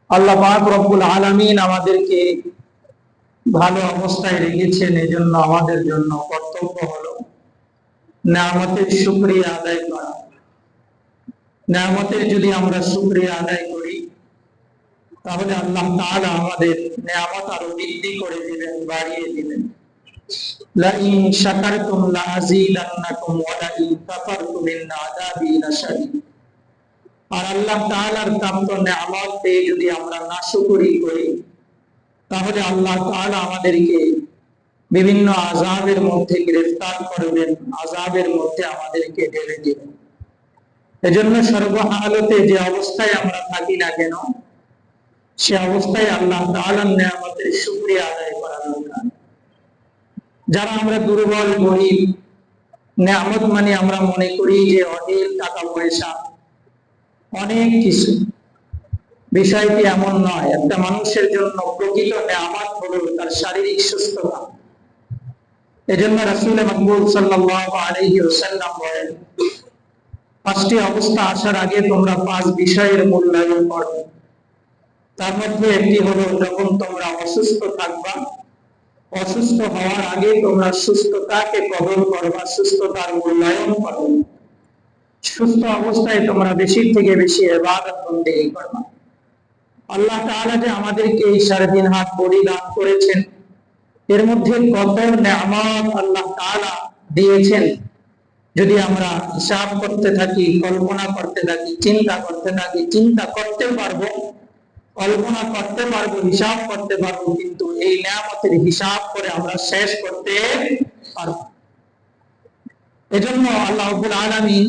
আল্লাহ পাক রব্বুল আলামিন আমাদেরকে ভালো অবস্থায় রেখেছেন, এজন্য আমাদের জন্য কর্তব্য হলো নেয়ামতের শুকরিয়া আদায় করা। নেয়ামতের যদি আমরা শুকরিয়া আদায় করি তাহলে আল্লাহ তাআলা আমাদের নেয়ামত আরো বৃদ্ধি করে দিবেন, বাড়িয়ে দিবেন। লা ইন শাকারতুম লা আযীদান্নাকুম ওয়া লা ইন কাফারতুম ইন্না আযাবি লাশাদীদ। আর আল্লাহ তাআলার প্রাপ্ত নেয়ামত পেয়ে যদি আমরা নাশুকরি করি তাহলে আল্লাহ তাআলা আমাদেরকে বিভিন্ন আযাবের মধ্যে গ্রেফতার করবেন, আযাবের মধ্যে আমাদেরকে ঢেলে দিবেন। এজন্য সর্বহালতে যে অবস্থায় আমরা থাকি না কেন, সে অবস্থায় আল্লাহ তাআলার নেয়ামতের শুকরিয়া আদায় করা দরকার। যারা আমরা দুর্বল, গরীব, নেয়ামত মানে আমরা মনে করি যে অঢেল টাকা পয়সা, অনেক কিছু। বিষয়টি এমন নয়। একটা মানুষের জন্য প্রকৃত নেয়ামত হলো তার শারীরিক সুস্থতা। এজন্য রাসূল মাকবুল সাল্লাল্লাহু আলাইহি ওয়াসাল্লাম বলেন, পাঁচটি অবস্থা আসার আগে তোমরা পাঁচ বিষয়ের মূল্যায়ন করো। তার মধ্যে একটি হলো যখন তোমরা অসুস্থ থাকবা, অসুস্থ হওয়ার আগে তোমরা সুস্থতাকে কদর করবা, সুস্থতার মূল্যায়ন করো। সুস্থ অবস্থায় তোমরা বেশি থেকে বেশি ইবাদত বন্দেগী করবা। আল্লাহ তাআলা যে আমাদেরকে এই 3.5 হাত বডি দান করেছেন, এর মধ্যে কত নেয়ামত আল্লাহ তাআলা দিয়েছেন যদি আমরা হিসাব করতে থাকি, কল্পনা করতে থাকি, চিন্তা করতে থাকি, চিন্তা করতে পারবো, কল্পনা করতে পারবো, হিসাব করতে পারবো, কিন্তু এই নেয়ামতের হিসাব করে আমরা শেষ করতে পারবো। এজন্য আল্লাহ রাব্বুল আলামিন,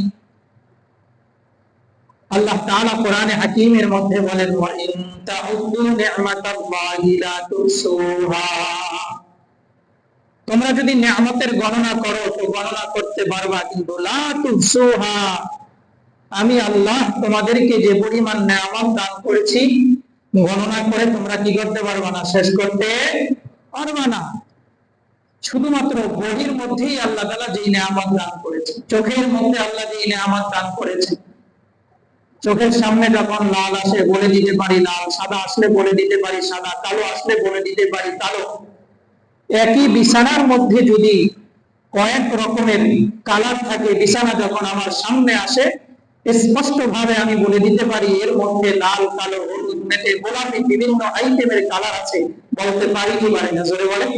আল্লাহ তাআলা কোরআনে হাকীমের মধ্যে বলেন, ওয়া ইন তাউদ্দু নি'মাতাল্লাহি লা তুহসুহা। তোমরা যদি নেয়ামতের গণনা করো তো গণনা করতে পারবা, কিন্তু লা তুহসুহা, আমি আল্লাহ তোমাদেরকে যে পরিমাণ নেয়ামত দান করেছি গণনা করে তোমরা কি করতে পারবা না, শেষ করতে পারবা না। শুধুমাত্র বহির মধ্যেই আল্লাহ তাআলা যে নেয়ামত দান করেছে, চোখের মধ্যে আল্লাহ যে নেয়ামত দান করেছে, চোখের সামনে যখন লাল আসে বলে দিতে পারি লাল, সাদা আসলে বলে দিতে পারি সাদা, কালো আসলে বলে দিতে পারি কালো। একই বিছানার মধ্যে যদি কয়েক রকমের কালার থাকে, বিছানা যখন আমার সামনে আসে স্পষ্ট ভাবে আমি বলে দিতে পারি এর মধ্যে লাল, কালো, হলুদ, মেটে, গোলাপি বিভিন্ন আইটেমের কালার আছে। বলতে পারি কি পারি না? জোরে বলেন।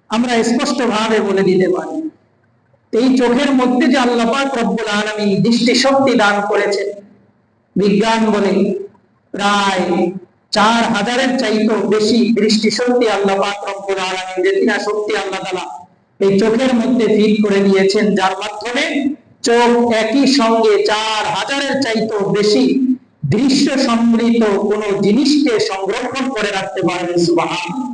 আমরা স্পষ্ট ভাবে বলে দিতে পারি। এই চোখের মধ্যে যে আল্লাহ পাক রব্বুল আলামিন দৃষ্টি শক্তি দান করেছেন, বিজ্ঞান বলে প্রায় 4000-এর চাইতেও বেশি দৃষ্টি শক্তি আল্লাহ পাক রব্বুল আলামিন, রেটিনা শক্তি আল্লাহ তাআলা এই চোখের মধ্যে ফিট করে দিয়েছেন, যার মাধ্যমে চোখ একই সঙ্গে 4000-এর চাইতেও বেশি দৃশ্য সম্মিলিত কোন জিনিসকে সংরক্ষণ করে রাখতে পারবে। সুবহানাল্লাহ।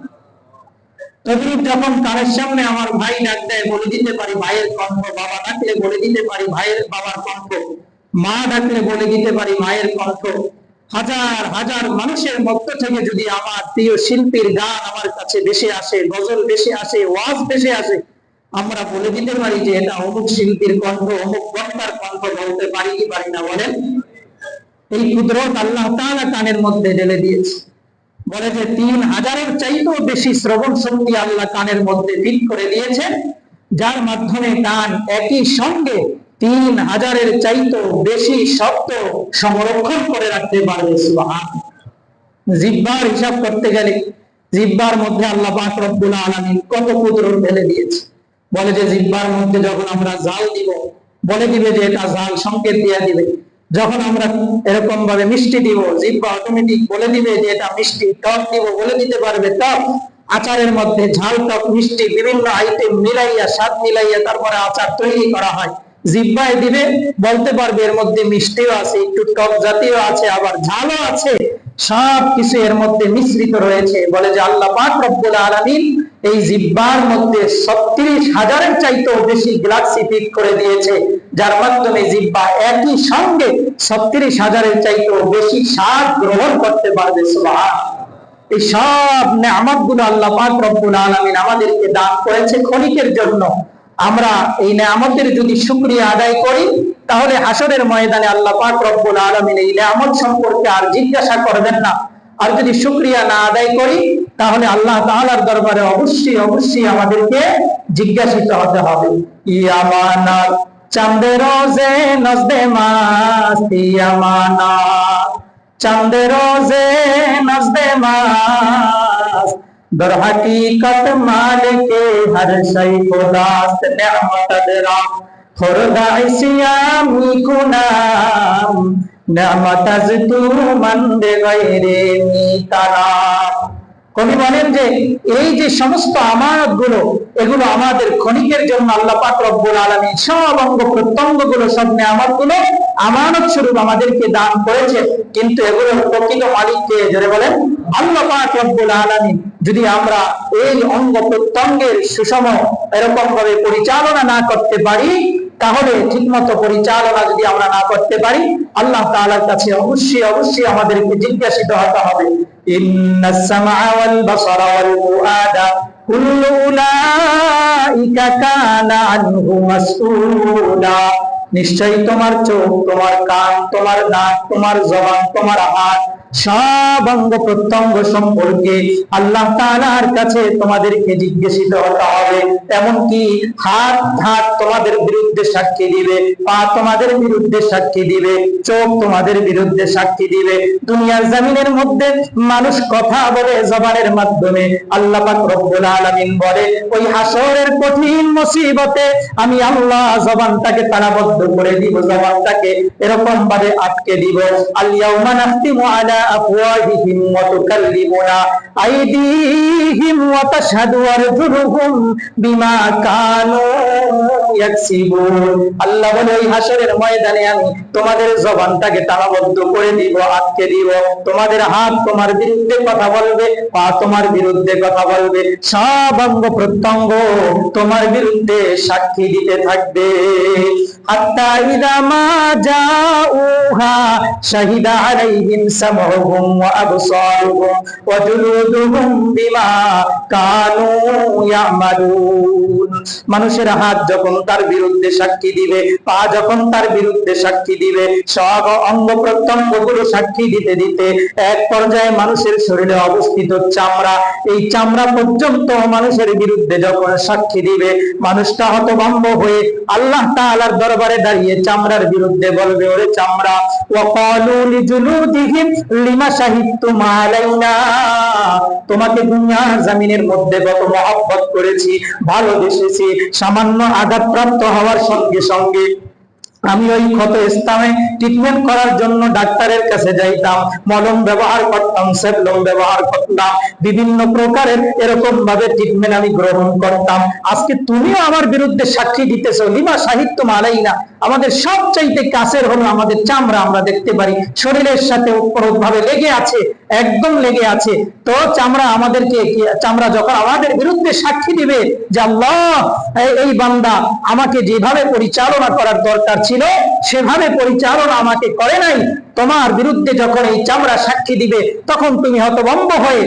তদ্রুপ যখন কানের সামনে আমার ভাই ডাক দেয় বলে দিতে পারি ভাইয়ের কণ্ঠ, বাবা ডাকলে বলে দিতে পারি ভাইয়ের বাবার কণ্ঠ, মা ডাকলে বলে দিতে পারি মায়ের কণ্ঠ। হাজার হাজার মানুষের মধ্য থেকে যদি আমার প্রিয় শিল্পীর গান আমার কাছে বেশি আসে, গজল বেশি আসে, ওয়াজ বেশি আসে, আমরা বলে দিতে পারি যে এটা অমুক শিল্পীর কণ্ঠ, অমুক বক্তার কণ্ঠ। বলতে পারি কি পারি না বলেন? এই কুদরত আল্লাহ তাআলা কানের মধ্যে ঢেলে দিয়েছে। বলে যে 3000-এর চাইতেও বেশি শ্রবণ শক্তি আল্লাহ কানের মধ্যে ফিট করে দিয়েছেন, যার মাধ্যমে কান একই সঙ্গে 3000-এর চাইতেও বেশি শব্দ সংরক্ষণ করে রাখতে পারবে। সুবহানাল্লাহ। জিহ্বার হিসাব করতে গেলে জিহ্বার মধ্যে আল্লাহ পাক রব্বুল আলামিন কত কুদরত ঢেলে দিয়েছে। বলে যে জিহ্বার মধ্যে যখন আমরা জাল দিব বলে দিবে যে এটা জাল, সংকেত দিয়ে দিবে। যখন আমরা এরকম ভাবে মিষ্টি দিব, জিহ্বা অটোমেটিক বলে দিবে যে এটা মিষ্টি। টক দিব বলে দিতে পারবে টক। আচারের মধ্যে ঝাল, টক, মিষ্টি বিভিন্ন আইটেম মিলাইয়া, স্বাদ মিলাইয়া তারপরে আচার তৈরি করা হয়। জিহ্বায় দিবে বলতে পারবে এর মধ্যে মিষ্টিও আছে, একটু টক জাতীয় আছে, আবার ঝালও আছে, সব কিছু এর মধ্যে মিশ্রিত রয়েছে। বলে যে আল্লাহ পাক রব্বুল আলামিন এই জিহ্বার মধ্যে 36,000-এর চাইতেও বেশি গ্যালাক্সি ফিট করে দিয়েছে, যার মাধ্যমে জিহ্বা একই সঙ্গে 36,000-এর চাইতেও বেশি স্বাদ গ্রহণ করতে পারবে। সুবহানাল্লাহ। এই সব নেয়ামতগুলো আল্লাহ পাক রব্বুল আলামিন আমাদেরকে দান করেছে ক্ষণিকের জন্য। আমরা এই নেয়ামতের যদি শুকরিয়া আদায় করি তাহলে হাসরের ময়দানে আল্লাহ পাক রব্বুল আলামিন এই নেয়ামত সম্পর্কে আর জিজ্ঞাসা করবেন না। আর যদি শুকরিয়া না আদায় করি তাহলে আল্লাহ তাআলার দরবারে অবশ্যই অবশ্যই আমাদেরকে জিজ্ঞাসিত হতে হবে। ইয়ামানাত চাঁদে রোজে নজদে মাস্তি আমানাত চাঁদে রোজে নজদে মাস্ত در حقیقت مالک ہر شئی خداست نعمت درا خردا اسیامی کنام نعمت از تو مند غیره میتنام। কবি বলেন যে এই যে সমস্ত আমানত গুলো এগুলো আমাদের ক্ষণিকের জন্য আল্লাহ পাক রব্বুল আলামিন সব অঙ্গ প্রত্যঙ্গ গুলো সব নিয়ামত গুলো আমানত স্বরূপ আমাদেরকে দান করেছে, কিন্তু এগুলোর প্রকৃত মালিক কে? জোরে বলেন আল্লাহ পাক রব্বুল আলামিন। যদি আমরা এই অঙ্গ প্রত্যঙ্গের সুষম এরকম ভাবে পরিচালনা না করতে পারি, তাহলে ঠিকমতো পরিচালনা যদি আমরা না করতে পারি, আল্লাহ তাআলার কাছে অবশ্যই অবশ্যই আমাদেরকে জিজ্ঞাসিত হতে হবে। ইন্নাস সামআ ওয়াল বাসারা ওয়াল ফুআদা কুল্লু উলাইকা কানা আনহু মাসউলা। নিশ্চয়ই তোমার চোখ, তোমার কান, তোমার নাক, তোমার জবান, তোমার হাত, সব অঙ্গ প্রত্যঙ্গ সম্পর্কে আল্লাহ তাআলার কাছে তোমাদেরকে জিজ্ঞাসিত হতে হবে। এমনকি হাত তোমাদের বিরুদ্ধে সাক্ষী দিবে, পা তোমাদের বিরুদ্ধে সাক্ষী দিবে, চোখ তোমাদের বিরুদ্ধে সাক্ষী দিবে। দুনিয়ার জমিনের মধ্যে মানুষ কথা বলে জবানের মাধ্যমে, আল্লাহ পাক রব্বুল আলামিন বলে ওই হাসরের কঠিন মুসিবতে আমি আল্লাহ জবানটাকে তালাবদ্ধ করে দিব, জবানটাকে এরকম ভাবে আটকে দিব। আল ইয়াউমা নাখতিমু আলা আফওয়াহিহিম ওয়া তুকাল্লিমুনা আইদিহিম ওয়া তাশহাদু আরজুলুহুম বিমা কানু ইয়াকসিবুন। আল্লাহ বলে ওই হাসরের ময়দানে আমি তোমাদের জবানটাকে তালাবদ্ধ করে দিব, আটকে দিব। তোমাদের হাত তোমার বিরুদ্ধে কথা বলবে, পা তোমার বিরুদ্ধে কথা বলবে, সব অঙ্গ প্রত্যঙ্গ তোমার বিরুদ্ধে সাক্ষী দিতে থাকবে। হাত্তা ইযা মা জাউহা শাহিদা আলাইহিম সামউহুম ওয়া আবসারুহুম ওয়া জুলুদুহুম বিমা কানু ইয়ামালুন। মানুষের হাত যখন তার বিরুদ্ধে সাক্ষী দিবে, পা যখন তার বিরুদ্ধে সাক্ষী দিবে, সব অঙ্গ প্রত্যঙ্গ গুলো সাক্ষী দিতে দিতে এক পর্যায়ে মানুষের শরীরে অবস্থিত চামড়া, এই চামড়া পর্যন্ত মানুষের বিরুদ্ধে যখন সাক্ষী দিবে, মানুষটা হতভম্ব হয়ে আল্লাহ তাআলার দরবারে দাঁড়িয়ে চামড়ার বিরুদ্ধে বলবে, ওরে চামড়া, ওয়াকালু লিজুলুদিহিম লিমা শাহিদতুম আলাইনা, তোমাকে দুনিয়ার জমিনের মধ্যে কত মহব্বত করেছি, ভালোবেসেছি, সামান্য আঘাতপ্রাপ্ত হওয়ার সঙ্গে সঙ্গে আমি ওই ক্ষত স্থানে ট্রিটমেন্ট করার জন্য ডাক্তারের কাছে যাইতাম, মলম ব্যবহার করতাম, সেভলম ব্যবহার করতাম, বিভিন্ন প্রকারের এরকম ভাবে ট্রিটমেন্ট আমি গ্রহণ করতাম। আজকে তুমিও আমার বিরুদ্ধে সাক্ষী দিতেছো, লিমা শাহিদতুম আলাইনা। আমাদের সবচাইতে কাছের হলো আমাদের চামড়া, আমরা দেখতে পারি শরীরের সাথে ওতপ্রোতভাবে লেগে আছে, একদম লেগে আছে। তো চামড়া আমাদেরকে, চামড়া যখন আমাদের বিরুদ্ধে সাক্ষী দিবে যে আল্লাহ এই বান্দা আমাকে যেভাবে পরিচালনা করার দরকার ছিল সেভাবে পরিচালনা আমাকে করে নাই, তোমার বিরুদ্ধে যখন এই চামড়া সাক্ষী দিবে, তখন তুমি হতভম্ব হয়ে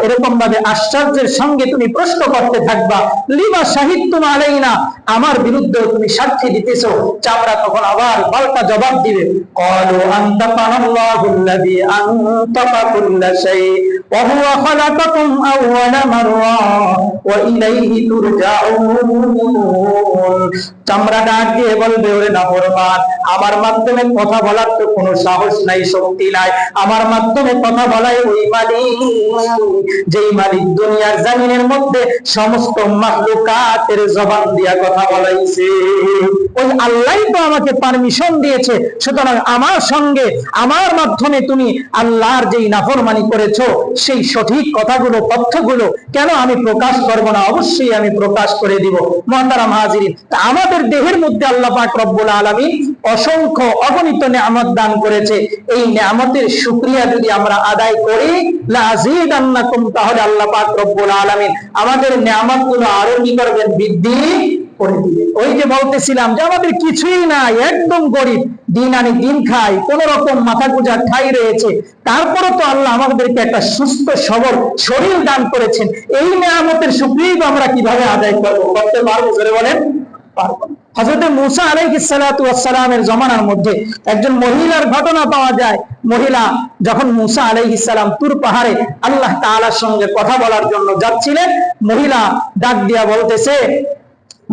এরকম ভাবে আশ্চর্যের সঙ্গে তুমি প্রশ্ন করতে থাকবা, লিমা শাহিদতুম আলাইনা, আমার বিরুদ্ধে তুমি সাক্ষী দিতেছো। চামড়া তখন আবার পাল্টা জবাব দিবে, ক্বালু আনতাকানাল্লাহুল্লাযী আনতাকা কুল্লা শাই ওয়া হুয়া খালাকাকুম আউওয়ালা মাররা ওয়া ইলাইহি তুরজাউন। চামড়া ডাক দিয়ে বলবে, ওরে নাফরমান, আমার মাধ্যমে কথা বলার তো কোনো সাহস নাই, শক্তি নাই, আমার মাধ্যমে কথা বলায় ওই মালিক, যেই মালিক দুনিয়ার জমিনের মধ্যে সমস্ত মাখলুকাতের জবান দিয়া কথা বলাইছে, ওই আল্লাহই তো আমাকে পারমিশন দিয়েছে। সুতরাং আমার সঙ্গে আমার মাধ্যমে তুমি আল্লাহর যেই নাফরমানি করেছো সেই সঠিক কথাগুলো, তথ্যগুলো কেন আমি প্রকাশ করব না? অবশ্যই আমি প্রকাশ করে দিব। মুহতারাম হাজিরিন, আমাদের দেহের মধ্যে আল্লাহ পাক রব্বুল আলামিন অসংখ্য অগণিত নিয়ামত দান করেছে। এই নিয়ামতের শুকরিয়া যদি আমরা আদায় করি, লাযীদান্নাকুম, তাহলে আল্লাহ পাক রব্বুল আলামিন আমাদের নিয়ামতগুলো আরো কি করবেন? বৃদ্ধি করে দিবেন। ওই যে বলতেছিলাম যে আমাদের কিছুই নাই, একদম গরিব, দিন আনি দিন খাই, কোন রকম মাথা গোঁজার ঠাঁই রয়েছে, তারপরে তো আল্লাহ আমাদেরকে একটা সুস্থ সবল শরীর দান করেছেন। এই নিয়ামতের শুকরিয়া আমরা কিভাবে আদায় করবো? করতে পারবো? জোরে বলেন, পারবো না। হযরত মূসা আলাইহিস সালাতু ওয়াস সালামের জমানার মধ্যে একজন মহিলার ঘটনা পাওয়া যায়। মহিলা যখন মূসা আলাইহিস সালাম তুর পাহাড়ে আল্লাহ তাআলার সঙ্গে কথা বলার জন্য যাচ্ছিলেন, মহিলা ডাক দিয়া বলতেছে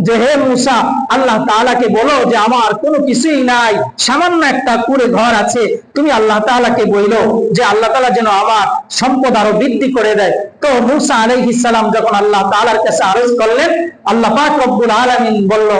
যে হে মূসা, আল্লাহ তাআলাকে বলো যে আমার কোনো কিছুই নাই, সামান্য একটা কুঁড়ে ঘর আছে, তুমি আল্লাহ তাআলাকে বইলো যে আল্লাহ তাআলা যেন আমার সম্পদ আরো বৃদ্ধি করে দেয়। তো মূসা আলাইহিস সালাম যখন আল্লাহ তাআলার কাছে আরজ করলেন, আল্লাহ পাক রব্বুল আলামিন বলল,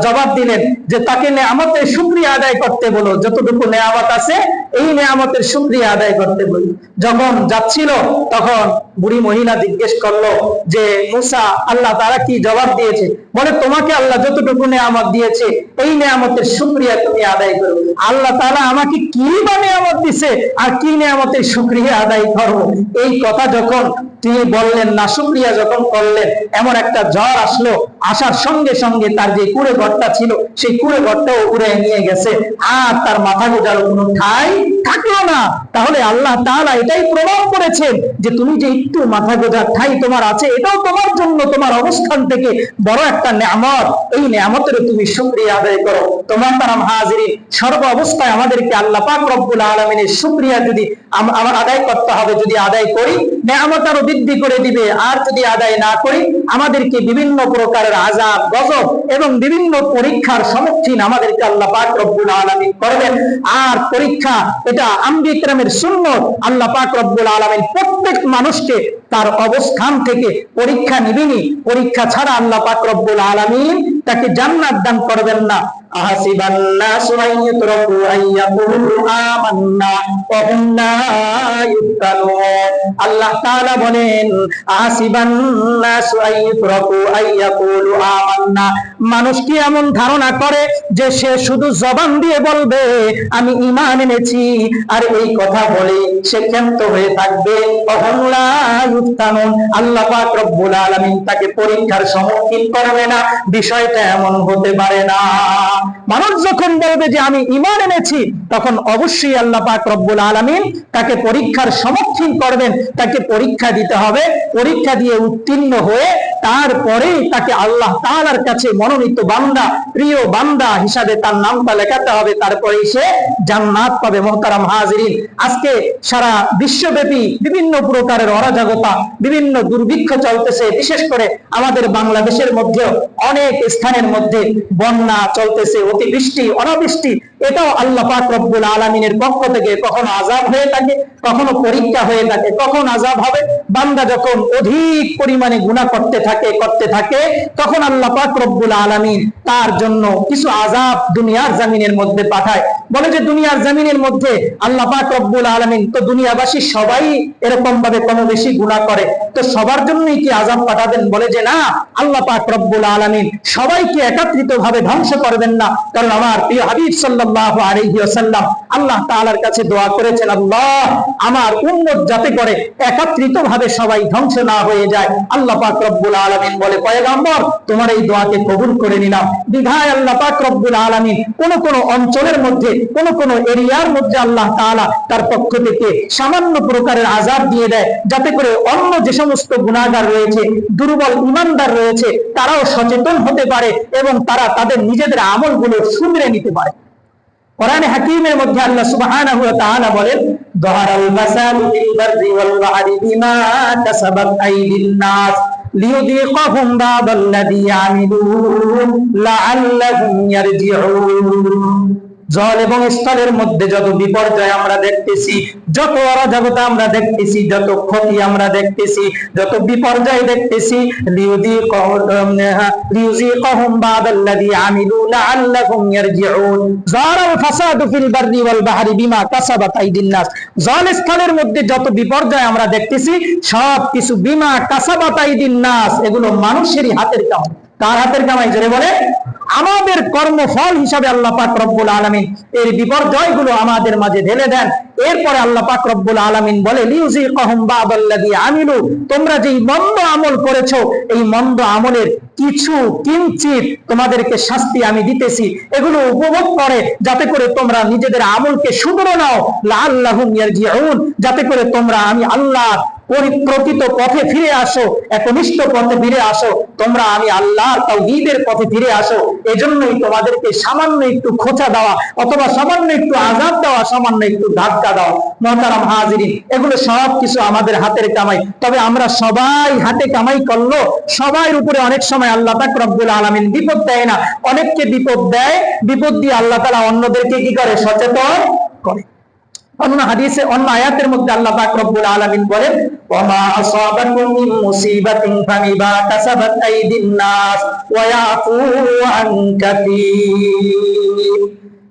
জবাব দিলেন যে তাকে নেয়ামতের শুকরিয়া আদায় করতে বলো, যতটুকু নেয়ামত আছে এই নেয়ামতের শুকরিয়া আদায় করতে বলো। যখন যাচ্ছিল তখন বুড়ি মহিলা জিজ্ঞেস করলো যে মূসা, আল্লাহ তাআলা কি জবাব দিয়েছে? বলে তোমাকে আল্লাহ যতটুকু নেয়ামত দিয়েছে এই নেয়ামতের শুকরিয়া তুমি আদায় করো। আল্লাহ তাআলা আমাকে কি বা নেয়ামত দিয়েছে আর কি নেয়ামতের শুকরিয়া আদায় করব? এই কথা যখন তিনি বললেন, না শুকরিয়া যখন করলেন, এমন একটা ঝড় আসলো, আসার সঙ্গে সঙ্গে তার যে কুঁড়ে ঘরটা ছিল সেই কুঁড়ে ঘরটাও উড়ে নিয়ে গেছে, আর তার মাথা গোজার কোনো ঠাঁই থাকলো না। তাহলে আল্লাহ তাআলা এটাই প্রমাণ করেছেন যে তুমি যে একটু মাথা গোজার ঠাঁই তোমার আছে, এটাও তোমার জন্য তোমার অবস্থান থেকে বড় একটা নেয়ামত। এই নেয়ামতের তুমি শুকরিয়া আদায় করো। তোমার তারাম হাজিরিন, সর্ব অবস্থায় আমাদেরকে আল্লাহ পাক রব্বুল আলামিনের শুকরিয়া যদি আমার আদায় করতে হবে, যদি আদায় করি নেয়ামত আরো বৃদ্ধি করে দিবে, আর যদি আদায় না করি আমাদেরকে বিভিন্ন প্রকারের আযাব, গজব এবং বিভিন্ন পরীক্ষার সম্মুখীন আমাদেরকে আল্লাহ পাক রব্বুল আলামিন করবেন। আর পরীক্ষা এটা আম্বিয়া কিরামের সুন্নাত। আল্লাহ পাক রব্বুল আলামিন প্রত্যেক মানুষকে তার অবস্থান থেকে পরীক্ষা নিবেনি। পরীক্ষা ছাড়া আল্লাহ পাক রব্বুল আলামিন তাকে জান্নাত দান করবেন না। আহাসিবান নাসু আন ইউতরাকু আন ইয়াকুলু আমান্না ওয়া হুম লা ইফতানুন। আল্লাহ তাআলা বলেন, আহাসিবান নাসু আন ইউতরাকু আন ইয়াকুলু আমান্না, মানুষ কি এমন ধারণা করে যে সে শুধু জবান দিয়ে বলবে আমি ঈমান এনেছি, আর এই কথা বলে সে ক্ষান্ত হয়ে থাকবে? ওয়া হুম লা ইফতানুন, আল্লাহ পাক রব্বুল আলামিন তাকে পরীক্ষার সম্মুখীন করবে না। বিষয়টা এমন হতে পারে না। মানুষ যখন বলবে যে আমি ঈমান এনেছি, তখন অবশ্যই আল্লাহ পাক রব্বুল আলামিন তাকে পরীক্ষার সম্মুখীন করবেন। তাকে পরীক্ষা দিতে হবে, পরীক্ষা দিয়ে উত্তীর্ণ হয়ে তারপরে তাকে আল্লাহ তাআলার কাছে মনোনীত বান্দা, প্রিয় বান্দা হিসাবে তার নামটা লেখাতে হবে, তারপরে সে জান্নাত পাবে। মুহতারাম হাজিরিন, আজকে সারা বিশ্বব্যাপী বিভিন্ন প্রকারের অরাজকতা, বিভিন্ন দুর্ভিক্ষ চলতেছে। বিশেষ করে আমাদের বাংলাদেশের মধ্যে অনেক স্থানের মধ্যে বন্যা চলতেছে, অতিবৃষ্টি, অনাবৃষ্টি। এটাও আল্লাহ পাক রব্বুল আলামিনের পক্ষ থেকে কখনো আযাব হয়ে থাকে, কখনো পরীক্ষা হয়ে থাকে। কখন আযাব হবে? বান্দা যখন অধিক পরিমাণে গুনাহ করতে থাকে তখন আল্লাহ পাক রব্বুল আলামিন তার জন্য কিছু আযাব দুনিয়ার জমিনের মধ্যে পাঠায়। বলে যে দুনিয়ার জমিনের মধ্যে আল্লাহ পাক রব্বুল আলামিন তো দুনিয়াবাসী সবাই এরকম ভাবে কম বেশি গুনাহ করে, তো সবার জন্যই কি আযাব পাঠাবেন? বলে যে না, আল্লাহ পাক রব্বুল আলামিন সবাইকে একত্রিত ভাবে ধ্বংস করবেন না। কারণ আমার প্রিয় হাবিব সাল্লাল্লাহু আলাইহি ওয়াসাল্লাম আল্লাহ তাআলার কাছে দোয়া করেছেন, আল্লাহ আমার উম্মত যাতে করে একত্রিত ভাবে সবাই ধ্বংস না হয়ে যায়। আল্লাহ পাক রব্বুল আলামিন বলে, পয়গম্বর তোমার এই দোয়াকে কবুল করে নিলাম। বিধায় আল্লাহ পাক রব্বুল আলামিন কোন কোন অঞ্চলের মধ্যে, কোন কোন এরিয়ার মধ্যে আল্লাহ তাআলা তার পক্ষ থেকে সামান্য প্রকারের আযাব দিয়ে দেয়, যাতে করে অন্য যে সমস্ত গুনাহগার রয়েছে, দুর্বল ঈমানদার রয়েছে, তারাও সচেতন হতে পারে এবং তারা তাদের নিজেদের আমলগুলো শুধরে নিতে পারে। কোরআনে হাকীমের মধ্যে আল্লাহ সুবহানাহু ওয়া তাআলা বলেন, যাহারাল ফাসাদু ফিল বাররি ওয়াল বাহরি বিমা কাসাবাত আইদিন নাস লিয়ুযীকাহুম বা'দাল্লাযী আমিলু লাআল্লাহুম ইয়ারজিউন। জল এবং স্থলের মধ্যে যত বিপর্যয় আমরা দেখতেছি, যত অরাজকতা আমরা দেখতেছি, যত ক্ষতি আমরা দেখতেছি, যত বিপর্যয় দেখতেছি, লিয়ুযীকাহুম বা'দাল্লাযী আমিলু লাআল্লাহুম ইয়ারজিউন। যারাল ফাসাদু ফিল বাররি ওয়াল বাহরি বিমা কাসাবাত আইদিন নাস, জল স্থলের মধ্যে যত বিপর্যয় আমরা দেখতেছি সব কিছু বিমা কাসাবাত আইদিন নাস, এগুলো মানুষেরই হাতের কামাই। কার হাতের কামাই? জোরে বলে, আমাদের কর্মফল হিসাবে আল্লাহ পাক রব্বুল আলামিন এই বিপর্যয়গুলো আমাদের মাঝে ঢেলে দেন। এরপরে আল্লাহ পাক রব্বুল আলামিন বলে, লিউযীকাহুম বা'দাল্লাযী আমিলু, তোমরা যেই মন্দ আমল করেছো এই মন্দ আমলের কিছু কিঞ্চিত তোমাদেরকে শাস্তি আমি দিতেছি, এগুলো উপভোগ করে যাতে করে তোমরা নিজেদের আমলকে শুধরে নাও, লাআল্লাহুম ইয়ারজিউন, যাতে করে তোমরা আমি আল্লাহ প্রকৃত পথে ফিরে আসো, একনিষ্ঠ পথে ফিরে আসো, তোমরা আমি আল্লাহর তাওহীদের পথে ফিরে আসো। এজন্যই তোমাদেরকে সামান্য একটু খোঁচা দেওয়া অথবা সামান্য একটু আযাব দেওয়া, সামান্য একটু ধাক্কা দেওয়া। মুহতারাম হাজিরিন, এগুলো সব কিছু আমাদের হাতের কামাই। তবে আমরা সবাই হাতে কামাই করলো, সবার উপরে অনেক সময় আল্লাহ পাক রব্বুল আলামিন বিপদ দেয় না, অনেককে বিপদ দেয়। বিপদ দিয়ে আল্লাহ তাআলা অন্যদেরকে কি করে? সচেতন করে। অন্য হাদিসে, অন্য আয়াতের মধ্যে আল্লাহ পাক রব্বুল আলামিন বলেন, ওয়া আসাবাকুম মিন মুসিবাতিন ফাবিমা কাসাবাত আইদিন নাস ওয়া ইয়াফু আন কাসীর।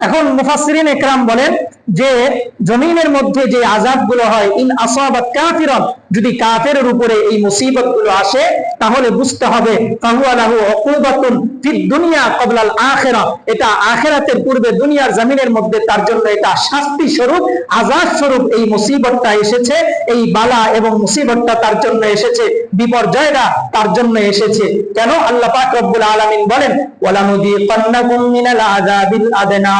এখন মুফাসসিরিন ইকরাম বলেন যে জমিনের মধ্যে যে আযাবগুলো হয়, ইন আসাবাত কাফিরান, যদি কাফেরের উপরে এই মুসিবতগুলো আসে তাহলে বুঝতে হবে ফাহুয়া লাহু উকুবাতুন ফিদ দুনিয়া ক্বাবলাল আখিরাহ, এটা আখিরাতের পূর্বে দুনিয়ার জমিনের মধ্যে তার জন্য এটা শাস্তি স্বরূপ, আযাব স্বরূপ এই মুসিবতটা এসেছে। এই বালা এবং মুসিবতটা তার জন্য এসেছে, বিপর্যয়টা তার জন্য এসেছে। কেন? আল্লাহ পাক রব্বুল আলামিন বলেন, ওয়ালানুযীকান্নাকুম মিনাল আযাবিল আদনা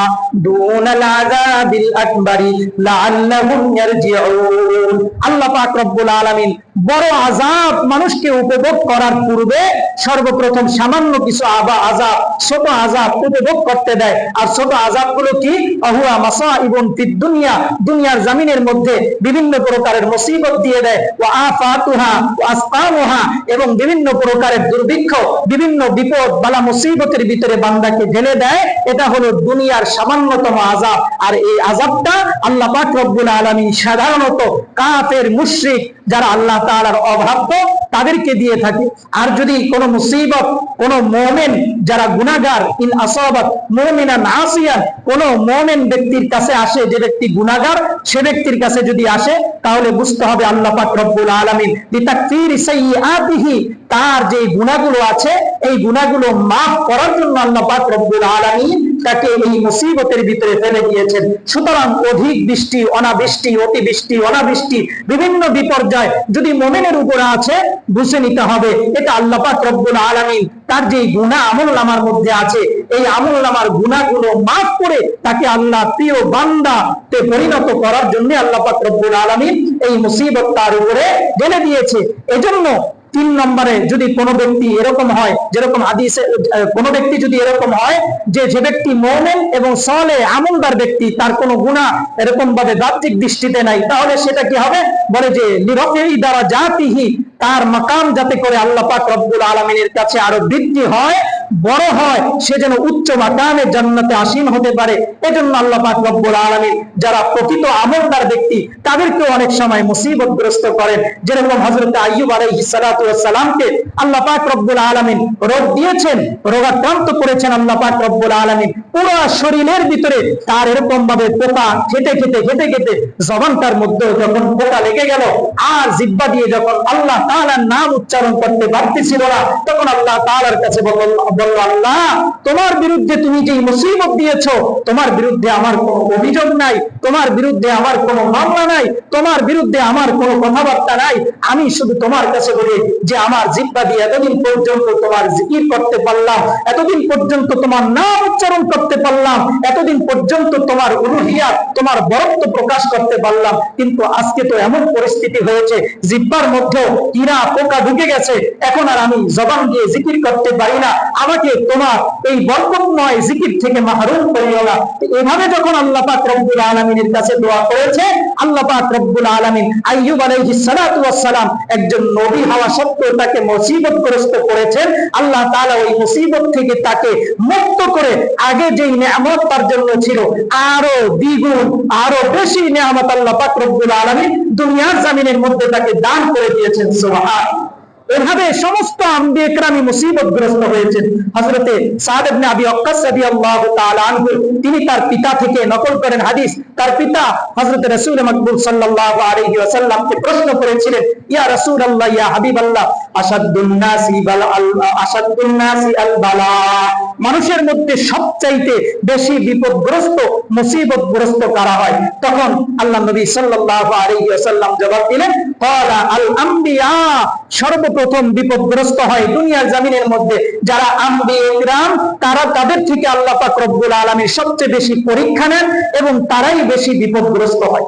দুনাল আযাবিল আকবারি লাআল্লাহুম ইয়ারজিউন। আল্লাহ পাক রব্বুল আলামিন বড় আযাব মানুষকে উপভোগ করার পূর্বে সর্বপ্রথম সামান্য কিছু আযাব, ছোট আযাব উপভোগ করতে দেয়। আর ছোট আযাবগুলো কি? আহুয়া মাসাইবুন ফিদ দুনিয়া, দুনিয়ার জমিনের মধ্যে বিভিন্ন প্রকারের মুসিবত দিয়ে দেয়। ওয়া আফাতুহা ওয়া আসকামুহা, এবং বিভিন্ন প্রকারের দুর্ভিক্ষ, বিভিন্ন বিপদ বালা মুসিবতের ভিতরে বান্দাকে ঢেলে দেয়। এটা হলো দুনিয়ার সামান্যতম আযাব। আর এই আযাবটা আল্লাহ পাক রব্বুল আলামিন সাধারণত কাফের, মুশরিক, যারা আল্লাহ তাআলার অবাধ্য তাদেরকে দিয়ে থাকে। আর যদি কোনো মুসিবত কোনো মুমিন যারা গুনাহগার, ইন আসাবাত মুমিনান আসিয়ান, কোনো মুমিন ব্যক্তির কাছে আসে, যে ব্যক্তি গুনাহগার সে ব্যক্তির কাছে যদি আসে, তাহলে বুঝতে হবে আল্লাহ পাক রব্বুল আলামিন লিতাকফির সাইয়্যাতিহি, তার যে গুনাহগুলো আছে এই গুনাহগুলো মাফ করার জন্য আল্লাহ পাক রব্বুল আলামিন তাকে এই মুসিবতের ভিতরে ফেলে দিয়েছেন। সুতরাং অধিক বৃষ্টি, অনাবৃষ্টি, অতিবৃষ্টি, অনাবৃষ্টি, বিভিন্ন বিপর্যয় যদি মুমিনের উপরে আছে, বুঝে নিতে হবে এটা আল্লাহ পাক রব্বুল আলামিন তার যে গুনাহ আমলনামার মধ্যে আছে, এই আমলনামার গুনাহগুলো মাফ করে তাকে আল্লাহ প্রিয় বান্দাতে পরিণত করার জন্য আল্লাহ পাক রব্বুল আলামিন এই মুসিবত তার উপরে ঢেলে দিয়েছে। এজন্য 3 নম্বরে যদি কোনো ব্যক্তি এরকম হয়, যেরকম হাদিসে কোনো ব্যক্তি যদি এরকম হয় যে ব্যক্তি মুমিন এবং সালেহ আমলদার ব্যক্তি, তার কোনো গুনাহ এরকম ভাবে বাহ্যিক দৃষ্টিতে নাই, তাহলে সেটা কি হবে? বলে যে লিরাফি দারাজাতিহি, তার মাকাম যাতে করে আল্লাহ পাক রব্বুল আলামিনের কাছে আরো বৃদ্ধি হয়, বড় হয়, সে যেন উচ্চ মাকামে জান্নাতে আসীন হতে পারে। এজন্য আল্লাহ পাক রব্বুল আলামিন যারা প্রকৃত আমলদার ব্যক্তি তাদেরকে অনেক সময় মুসিবতগ্রস্ত করেন। যেরকম হযরত আইয়ুব আলাইহিস সালাতু ওয়াস সালামকে আল্লাহ পাক রব্বুল আলামিন রোগ দিয়েছেন, রোগাক্রান্ত করেছেন আল্লাহ পাক রব্বুল আলামিন, পুরো শরীরের ভিতরে তার এরকম ভাবে পোকা খেতে খেতে খেতে খেতে জবানটার মধ্যে যখন পোকা লেগে গেল, আর জিহ্বা দিয়ে যখন আল্লাহ তাআলার নাম উচ্চারণ করতে পারতেছিল না, তখন আল্লাহ তাআলার কাছে বলল, আল্লাহ তোমার বিরুদ্ধে তুমি যে মুসিবত দিয়েছো, তোমার বিরুদ্ধে আমার কোনো অভিযোগ নাই, তোমার বিরুদ্ধে আমার কোনো মামলা নাই, তোমার বিরুদ্ধে আমার কোনো কথাবার্তা নাই, আমি শুধু তোমার কাছে বলি যে আমার জিহ্বা দিয়ে এতদিন পর্যন্ত তোমার জিকির করতে পারলাম, এতদিন পর্যন্ত তোমার নাম উচ্চারণ করতে পারলাম, এতদিন পর্যন্ত তোমার উলুহিয়াত, তোমার বরত্ব প্রকাশ করতে পারলাম, কিন্তু আজকে তো এমন পরিস্থিতি হয়েছে জিহ্বার মধ্যে কিরা পোকা ঢুকে গেছে, এখন আর আমি জবান দিয়ে জিকির করতে পারি না, আমাকে তোমার এই বরকতময় জিকির থেকে মাহরুম করিও না। এভাবে যখন আল্লাহ পাক রব্বুল আলামিনের কাছে দোয়া করেছে, আল্লাহ পাক রব্বুল আলামিন আইয়ুব আলাইহিস সালাতু ওয়াস সালাম একজন নবী হওয়া সত্ত্বেও তাকে মুসিবতগ্রস্ত করেছেন। আল্লাহ তাআলা ওই মুসিবত থেকে তাকে মুক্ত করে আগে যেই নিয়ামত তার জন্য ছিল আরো দ্বিগুণ, আরো বেশি নিয়ামত আল্লাহ পাক রব্বুল আলামিন দুনিয়ার জমিনের মধ্যে তাকে দান করে দিয়েছেন। সুবহানাল্লাহ। এভাবে সমস্ত আম্বিয়া কেরামই মুসিবতগ্রস্ত হয়েছেন। হযরতে সাদ ইবনে আবি ওয়াক্কাস রাদিয়াল্লাহু তাআলা আনহু, তিনি তার পিতা থেকে নকল করেন হাদিস, তার পিতা হযরত রাসূল মাকবুল সাল্লাল্লাহু আলাইহি ওয়াসাল্লামকে প্রশ্ন করেছিলেন, ইয়া রাসূলুল্লাহ, ইয়া হাবিবাল্লাহ, আশাদ্দুন নাসি আল বালা, মানুষের মধ্যে সবচাইতে বেশি বিপদগ্রস্ত, মুসিবতগ্রস্ত কারা হয়? তখন আল্লাহ নবী সাল্লাল্লাহু আলাইহি ওয়াসাল্লাম জবাব দিলেন, ক্বালা আল আম্বিয়া, সর্বপ্রথম বিপদগ্রস্ত হয় দুনিয়ার জমিনের মধ্যে যারা আম্বিয়া কিরাম, তারা, তাদের থেকে আল্লাহ পাক রব্বুল আলামিন সবচেয়ে বেশি পরীক্ষা নেন এবং তারাই বেশি বিপদগ্রস্ত হয়।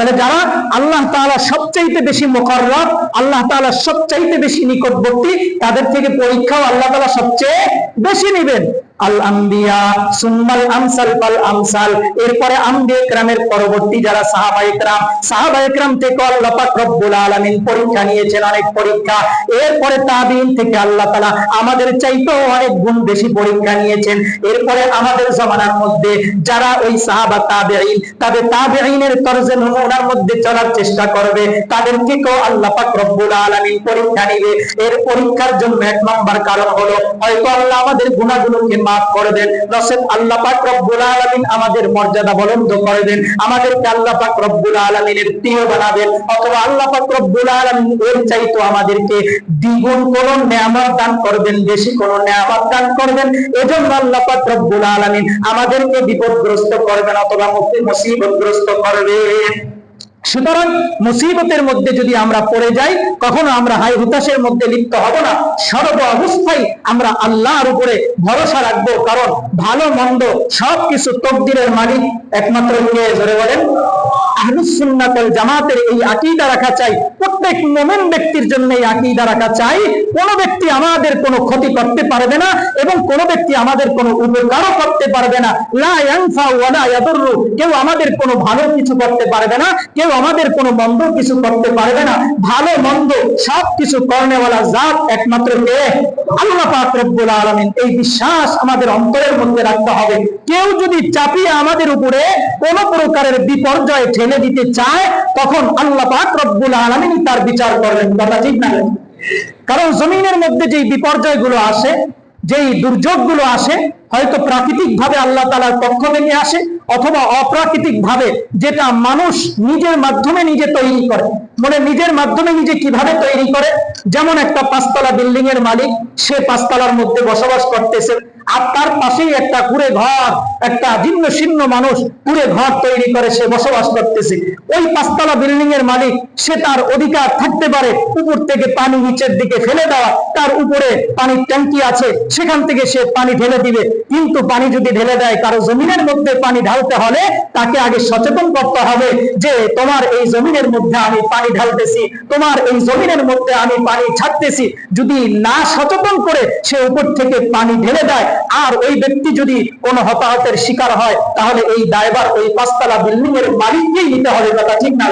তাহলে যারা আল্লাহ তাআলা সবচাইতে বেশি মুকাররব, আল্লাহ তাআলা সবচাইতে বেশি নিকটবর্তী, তাদের থেকে পরীক্ষাও আল্লাহ তাআলা সবচেয়ে বেশি নেবেন। আল আম্বিয়া সুম্মাল আমসাল ফাল আমসাল, এরপরে আম্বিয়া কেরামের পরবর্তী যারা সাহাবায়ে কেরাম থেকে আল্লাহ পাক রব্বুল আলামিন পরীক্ষা নিয়েছেন, অনেক পরীক্ষা। এরপরে তাবিঈন থেকে আল্লাহ তাআলা আমাদের চাইতেও অনেক গুণ বেশি পরীক্ষা নিয়েছেন। এরপরে আমাদের জামানার মধ্যে যারা ওই সাহাবা তাবিঈন, তাদের তাবিঈনের তরজে নমুনার মধ্যে চলার চেষ্টা করবে, তাদের থেকেও আল্লাহ পাক রব্বুল আলামিন পরীক্ষা নেবে। এর পরীক্ষার জন্য এক নম্বর কারণ হলো হয়তো আল্লাহ আমাদের গুনাহগুলোকে মাফ করে দেন, নসেদ আল্লাহ পাক রব্বুল আলামিন আমাদের মর্যাদা বুলন্দ করে দেন, আমাদেরকে আল্লাহ পাক রব্বুল আলামিনের প্রিয় বানাবেন, অথবা আল্লাহ পাক রব্বুল আলামিন এর চাইতো আমাদেরকে দ্বিগুণ কোন নিয়ামত দান করবেন, বেশি কোন নিয়ামত দান করবেন। এজন্য আল্লাহ পাক রব্বুল আলামিন আমাদেরকে বিপদগ্রস্ত করবেন অথবা মুসিবতগ্রস্ত করবেন। সুতরাং মুসিবতের মধ্যে যদি আমরা পড়ে যাই, কখনো আমরা হাই হুতাশের মধ্যে লিপ্ত হব না। সর্ব অবস্থায় আমরা আল্লাহর উপরে ভরসা রাখবো, কারণ ভালো মন্দ সবকিছু তকদিরের মালিক একমাত্র কে? জোরে বলেন। আহলুস সুন্নাত ওয়াল জামাতের এই আকীদা রাখা চাই, প্রত্যেক মুমিন ব্যক্তির জন্য এই আকীদা রাখা চাই, কোন ব্যক্তি আমাদের কোনো ক্ষতি করতে পারবে না এবং কোন ব্যক্তি আমাদের কোনো উপকারও করতে পারবে না। লা ইয়ানফা ওয়া লা ইয়াদুররু, কেউ আমাদের কোনো ভালো কিছু করতে পারবে না, কেউ আমাদের কোনো মন্দ কিছু করতে পারবে না। ভালো মন্দ সবকিছু করনেওয়ালা জাত একমাত্র কে? আল্লাহ পাক রব্বুল আলামিন। এই বিশ্বাস আমাদের অন্তরের মধ্যে রাখতে হবে। কেউ যদি চাপিয়ে আমাদের উপরে কোন প্রকারের বিপর্যয় ঠেলে দিতে চায়, তখন আল্লাহ পাক রব্বুল আলামিন তার বিচার করবেন। কথা ঠিক না? কারণ জমিনের মধ্যে যেই বিপর্যয়গুলো আসে, যেই দুর্যোগগুলো আসে, হয়তো প্রাকৃতিক ভাবে আল্লাহ তাআলার পক্ষ থেকে আসে, অথবা অপ্রাকৃতিক ভাবে যেটা মানুষ নিজের মাধ্যমে নিজে তৈরি করে। মানে নিজের মাধ্যমে নিজে কিভাবে তৈরি করে? যেমন একটা পাঁচতলা বিল্ডিং এর মালিক, সে পাঁচতলার মধ্যে বসবাস করতেছে, আর তার পাশেই একটা কুড়ে ঘর, একটা জীর্ণ শীর্ণ মানুষ কুড়ে ঘর তৈরি করে সে বসবাস করতেছে। ওই পাঁচতলা বিল্ডিং এর মালিক, সে তার অধিকার থাকতে পারে উপর থেকে পানি নিচের দিকে ফেলে দেওয়া, তার উপরে পানির ট্যাঙ্কি আছে, সেখান থেকে সে পানি ঢেলে দিবে। কিন্তু পানি যদি ঢেলে দেয় কারো জমিনের মধ্যে পানি ঢালতে হলে তাকে আগে সচেতন করতে হবে যে তোমার এই জমিনের মধ্যে আমি পানি ঢালতেছি, তোমার এই জমিনের মধ্যে আমি পানি ছাড়তেছি। যদি না সচেতন করে সে উপর থেকে পানি ঢেলে দেয়, আর ওই ব্যক্তি যদি কোনো হতাহতের শিকার হয়, তাহলে এই দায়ভার ওই পাঁচতলা বিল্ডিং এর মালিককেই নিতে হবে। কথা ঠিক না?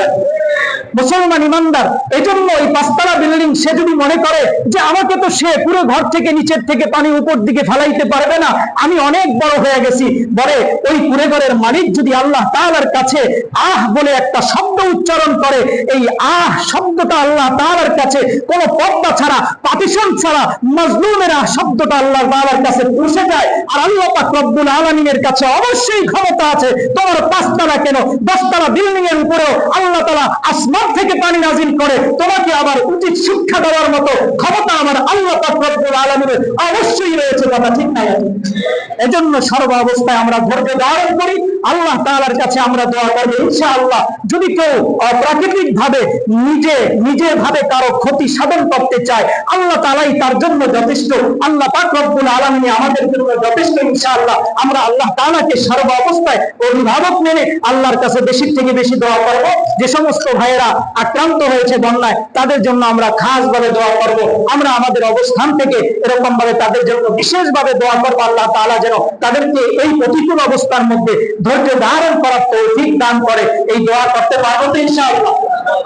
মুসলমান ইমানদার, এজন্য ওই পাঁচতলা বিল্ডিং সে যদি মনে করে যে আমাকে তো সে পুরো ঘর থেকে নিচের থেকে পানি উপর দিকে ফেলাইতে পারবে না, আমি অনেক বড় হয়ে গেছি, বলে ওই কুড়ে ঘরের মালিক যদি আল্লাহ তাআলার কাছে আহ বলে একটা শব্দ উচ্চারণ করে, এই আহ শব্দটা আল্লাহ তাআলার কাছে কোনো পর্দা ছাড়া, পার্টিশন ছাড়া, মাজলুমেরা শব্দটা আল্লাহ তাআলার কাছে পৌঁছে যায়। আর আল্লাহ পাক রব্বুল আলামিনের কাছে অবশ্যই ক্ষমতা আছে, তোমার পাঁচতলা কেন 10তলা বিল্ডিং এর উপরেও আল্লাহ তাআলা আসমান থেকে পানি নাজিল করে তোমাকে আবার উচিত শিক্ষা দেওয়ার মতো ক্ষমতা আমার আল্লাহ পাক রব্বুল আলামিনের অবশ্যই রয়েছে। কথা ঠিক না? এজন্য সর্ব অবস্থায় আমরা ধৈর্য ধারণ করি, আল্লাহ তাআলার কাছে আমরা দোয়া করব ইনশাআল্লাহ। যদি কেউ অপ্রাকৃতিক ভাবে নিজে ভাবে কারো ক্ষতি সাধন করতে চায়, আল্লাহ তাআলাই তার জন্য যথেষ্ট। আল্লাহ পাক রব্বুল আলামিন আমাদের জন্য যথেষ্ট ইনশাআল্লাহ। আমরা আল্লাহ তাআলাকে সর্ব অবস্থায় অভিভাবক মেনে আল্লাহর কাছে বেশি থেকে বেশি দোয়া করব। যে সমস্ত ভাইয়েরা আক্রান্ত হয়েছে বন্যায়, তাদের জন্য আমরা খাস ভাবে দোয়া করব। আমরা আমাদের অবস্থান থেকে এরকম ভাবে তাদের জন্য বিশেষ ভাবে দোয়া করব, আল্লাহ তাআলা যেন তাদেরকে এই প্রতিকূল অবস্থার মধ্যে ধৈর্য ধারণ করার তৌফিক দান করে। এই দোয়া করতে পারবো তো ইনশাআল্লাহ?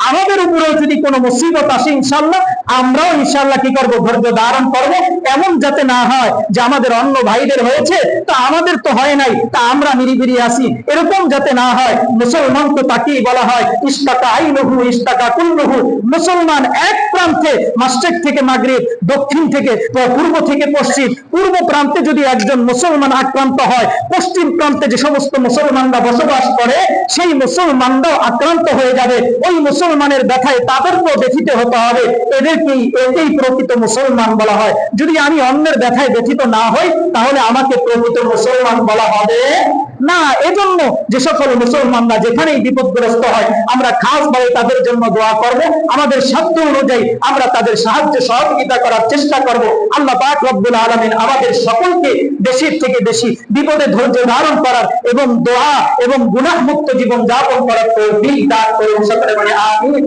আমাদের উপরেও যদি কোনো মুসিবত আসে, ইনশাআল্লাহ আমরাও ইনশাআল্লাহ কি করব? ধৈর্য ধারণ করব। এমন যাতে না হয় যে আমাদের অন্য ভাইদের হয়েছে তা আমাদের তো হয় নাই, তা আমরা নিরিবিরি আসি, এরকম যাতে না হয়। মুসলমান তো তাকেই বলা হয় ইস্তাকা আইনুহু ইস্তাকা কুল্লুহু। মুসলমান এক প্রান্তে মাশরিক থেকে মাগরিব, দক্ষিণ থেকে পূর্ব থেকে পশ্চিম, পূর্ব প্রান্তে যদি একজন মুসলমান আক্রান্ত হয়, পশ্চিম প্রান্তে যে সমস্ত মুসলমানরা বসবাস করে সেই মুসলমানরাও আক্রান্ত হয়ে যাবে। ওই মুসলমানের ব্যথায় তাদেরকেও ব্যথিত হতে হবে। এদেরকে আমাদেরকেই একেই প্রকৃত মুসলমান বলা হয়। যদি আমি অন্যের ব্যথায় ব্যথিত না হই, তাহলে আমাকে প্রকৃত মুসলমান বলা হবে না। এজন্য যে সকল মুসলমানরা যেখানেই বিপদগ্রস্ত হয়, আমরা খাসভাবে তাদের জন্য দোয়া করব, আমাদের সাধ্য অনুযায়ী আমরা তাদের সাহায্য সহযোগিতা করার চেষ্টা করব। আল্লাহ পাক রব্বুল আলামিন আমাদের সকলকে বেশির থেকে বেশি বিপদে ধৈর্য ধারণ করার এবং দোয়া এবং গুনাহ মুক্ত জীবন যাপন করার তৌফিক দান করুন। সকলে বলে আমিন।